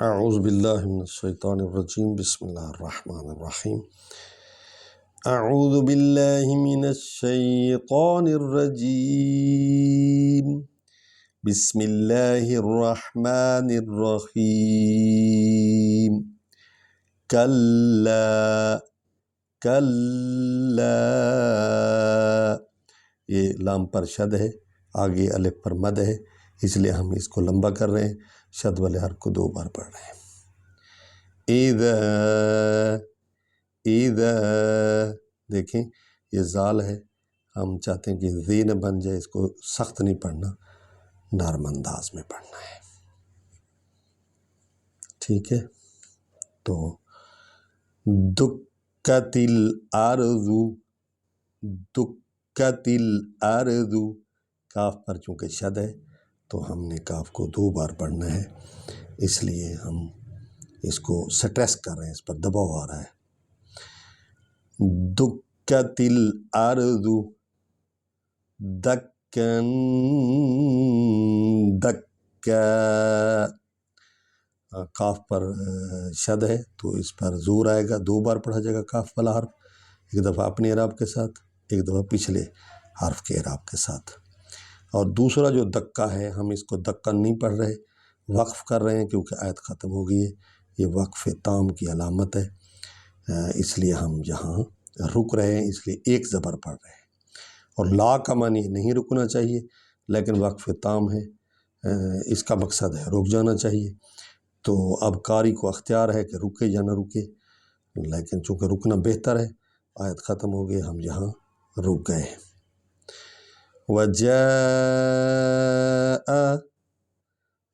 اعوذ باللہ من الشیطان الرجیم بسم اللہ الرحمن الرحیم اعوذ باللہ من الشیطان الرجیم بسم اللہ الرحمن الرحیم کلا کلا، یہ لام پر شد ہے، آگے الف پر مد ہے، اس لیے ہم اس کو لمبا کر رہے ہیں، شد والے حرف کو 2 بار پڑھ رہے ہیں۔ اذا اذا، دیکھیں یہ زال ہے، ہم چاہتے ہیں کہ ذی نہ بن جائے، اس کو سخت نہیں پڑھنا، نرم انداز میں پڑھنا ہے، ٹھیک ہے؟ تو دکت الارض، دکت الارض، کاف پر چونکہ شد ہے تو ہم نے کاف کو 2 بار پڑھنا ہے، اس لیے ہم اس کو سٹریس کر رہے ہیں، اس پر دباؤ آ رہا ہے۔ دکت الارض دکن دکا، کاف پر شد ہے تو اس پر زور آئے گا، 2 بار پڑھا جائے گا کاف والا حرف، ایک دفعہ اپنے اعراب کے ساتھ، ایک دفعہ پچھلے حرف کے اعراب کے ساتھ۔ اور دوسرا جو دکا ہے، ہم اس کو دکن نہیں پڑھ رہے، وقف کر رہے ہیں کیونکہ آیت ختم ہو گئی ہے، یہ وقف تام کی علامت ہے، اس لیے ہم یہاں رک رہے ہیں، اس لیے ایک زبر پڑھ رہے ہیں۔ اور لا کا معنی نہیں رکنا چاہیے، لیکن وقف تام ہے، اس کا مقصد ہے رک جانا چاہیے، تو اب قاری کو اختیار ہے کہ رکے یا نہ رکے، لیکن چونکہ رکنا بہتر ہے، آیت ختم ہو گئی، ہم یہاں رک گئے ہیں۔ وجاء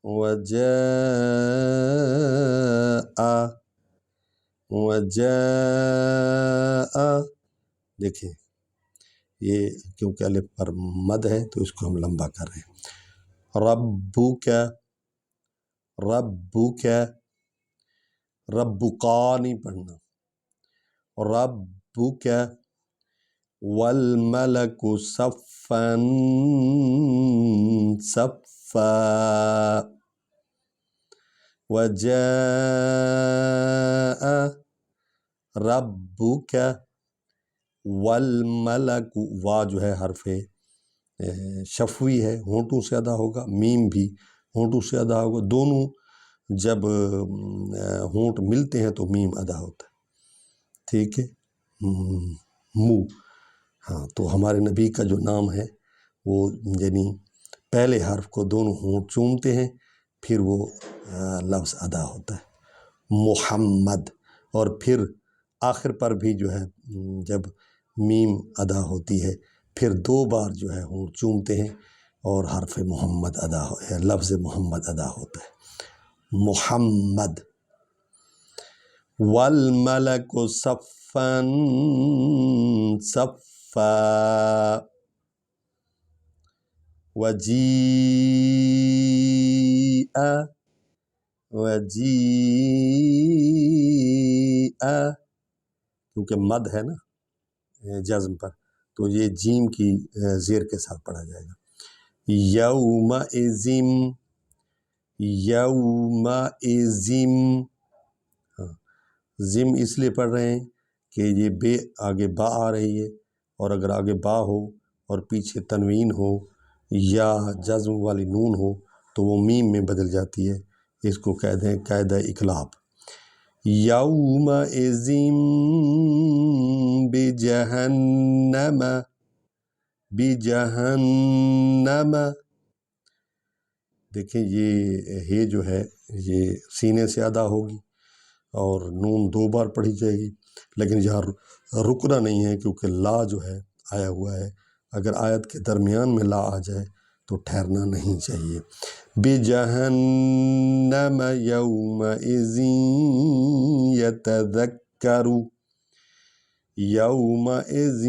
وجاء وجاء، دیکھیں یہ کیونکہ الف پر مد ہے تو اس کو ہم لمبا کر رہے ہیں۔ ربک ربک، ربکا نہیں پڑھنا، ربک والملک صفا صفا، وجاء ربک والملک، وا جو ہے حرف شفوی ہے، ہونٹوں سے ادا ہوگا، میم بھی ہونٹوں سے ادا ہوگا، دونوں جب ہونٹ ملتے ہیں تو میم ادا ہوتا ہے، ٹھیک ہے؟ منہ، ہاں، تو ہمارے نبی کا جو نام ہے وہ یعنی پہلے حرف کو دونوں ہونٹ چومتے ہیں، پھر وہ لفظ ادا ہوتا ہے محمد، اور پھر آخر پر بھی جو ہے جب میم ادا ہوتی ہے پھر 2 بار جو ہے ہونٹ چومتے ہیں اور حرف محمد ادا لفظ محمد ادا ہوتا ہے، محمد۔ والملک صفا صفا، وجیء وجیء، کیونکہ مد ہے نا جزم پر، تو یہ جیم کی زیر کے ساتھ پڑھا جائے گا۔ یومئذ یومئذ، زم اس لیے پڑھ رہے ہیں کہ یہ بے آگے با آ رہی ہے، اور اگر آگے با ہو اور پیچھے تنوین ہو یا جزم والی نون ہو تو وہ میم میں بدل جاتی ہے، اس کو کہتے ہیں قاعدہ اقلاب۔ یومئذ بجہنم بجہنم، دیکھیں یہ ہے جو ہے یہ سینے سے ادا ہوگی اور نون 2 بار پڑھی جائے گی، لیکن یہاں رکنا نہیں ہے کیونکہ لا جو ہے آیا ہوا ہے، اگر آیت کے درمیان میں لا آ جائے تو ٹھہرنا نہیں چاہیے۔ بجہنم یومئذ یتذکر یومئذ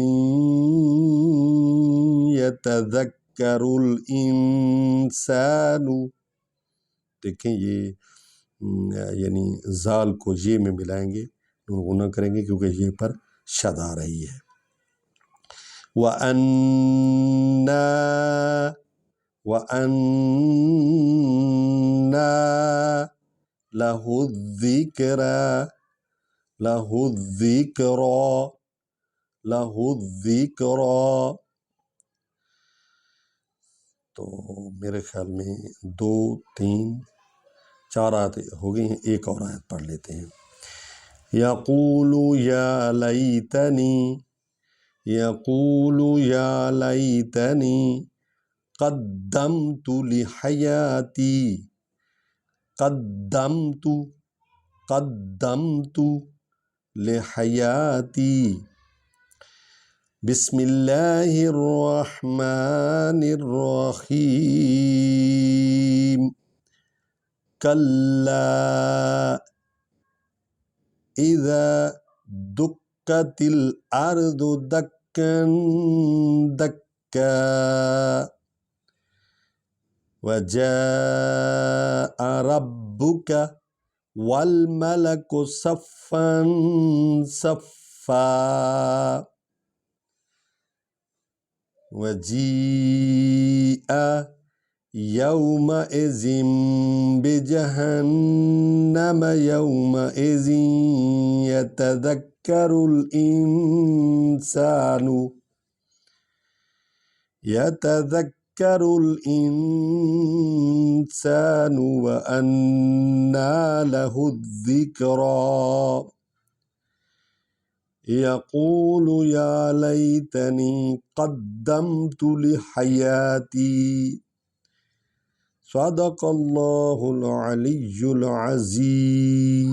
یتذکر الانسان، دیکھیں یہ یعنی زال کو یہ میں ملائیں گے، غنہ کریں گے کیونکہ یہ پر شد آ رہی ہے۔ وَأَنَّا وَأَنَّا لہ الذکرى، لہ الذکرى، لہ الذکرى۔ تو میرے خیال میں 2 3 4 آیتیں ہو گئی ہیں، ایک اور آیت پڑھ لیتے ہیں۔ یقول یا لیتنی، یقول یا لیتنی قدمت لحیاتی، قدمت، قدمت لحیاتی۔ بسم اللہ الرحمن الرحیم۔ کلا اذا دکت الارض دکا دکا، وجاء ربک والملک صفا صفا، وجیء یومئذ بجہنم یومئذ یتذکر الانسان، یتذکر الانسان وانى لہ الذکریٰ، یقول یا لیتنی قدمت لحیاتی۔ صدق اللہ العلی العظیم۔